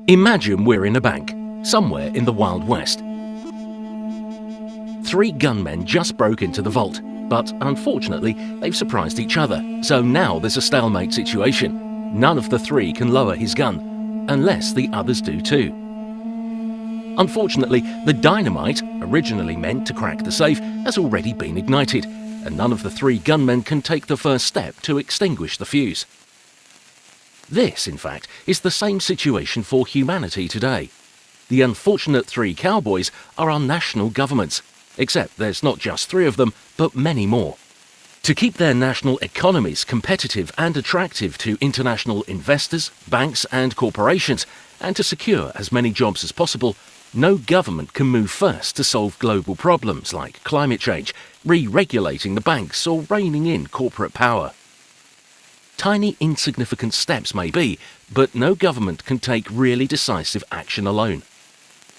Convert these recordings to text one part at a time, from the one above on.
Imagine we're in a bank, somewhere in the Wild West. 3 gunmen just broke into the vault, but unfortunately they've surprised each other, so now there's a stalemate situation. None of the 3 can lower his gun, unless the others do too. Unfortunately, the dynamite, originally meant to crack the safe, has already been ignited, and none of the 3 gunmen can take the first step to extinguish the fuse. This, in fact, is the same situation for humanity today. The unfortunate 3 cowboys are our national governments, except there's not just 3 of them, but many more. To keep their national economies competitive and attractive to international investors, banks and corporations, and to secure as many jobs as possible, no government can move first to solve global problems like climate change, re-regulating the banks or reining in corporate power. Tiny insignificant steps may be, but no government can take really decisive action alone.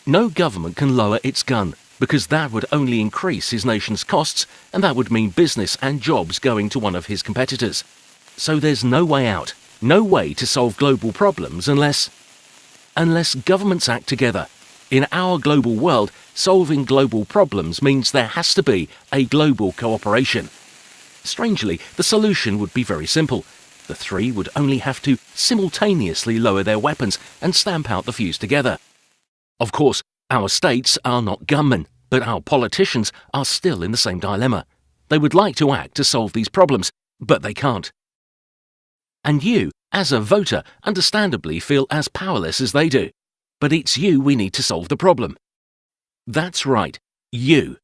No government can lower its gun, because that would only increase his nation's costs, and that would mean business and jobs going to one of his competitors. So there's no way out, no way to solve global problems unless governments act together. In our global world, solving global problems means there has to be a global cooperation. Strangely, the solution would be very simple. The 3 would only have to simultaneously lower their weapons and stamp out the fuse together. Of course, our states are not gunmen, but our politicians are still in the same dilemma. They would like to act to solve these problems, but they can't. And you, as a voter, understandably feel as powerless as they do. But it's you we need to solve the problem. That's right, you.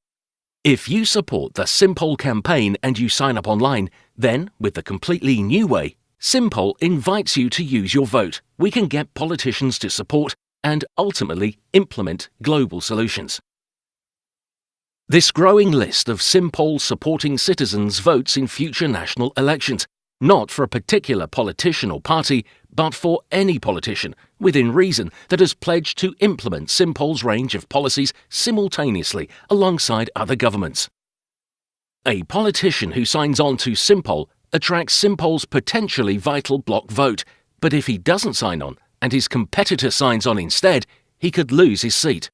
If you support the Simpol campaign and you sign up online, then, with the completely new way, Simpol invites you to use your vote. We can get politicians to support and ultimately implement global solutions. This growing list of Simpol supporting citizens votes in future national elections, not for a particular politician or party, but for any politician, within reason, that has pledged to implement Simpol's range of policies simultaneously alongside other governments. A politician who signs on to Simpol attracts Simpol's potentially vital bloc vote, but if he doesn't sign on, and his competitor signs on instead, he could lose his seat.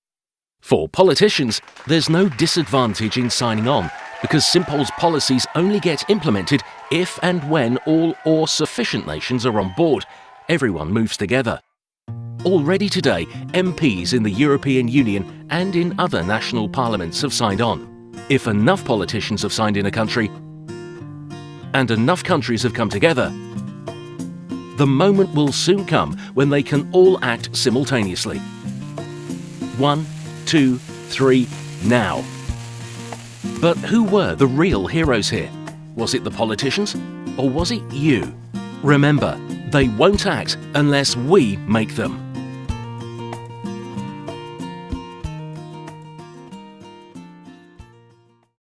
For politicians, there's no disadvantage in signing on, because Simpol's policies only get implemented if and when all or sufficient nations are on board. Everyone moves together. Already today, MPs in the European Union and in other national parliaments have signed on. If enough politicians have signed in a country, and enough countries have come together, the moment will soon come when they can all act simultaneously. 1, 2, 3, now. But who were the real heroes here? Was it the politicians? Or was it you? Remember, they won't act unless we make them.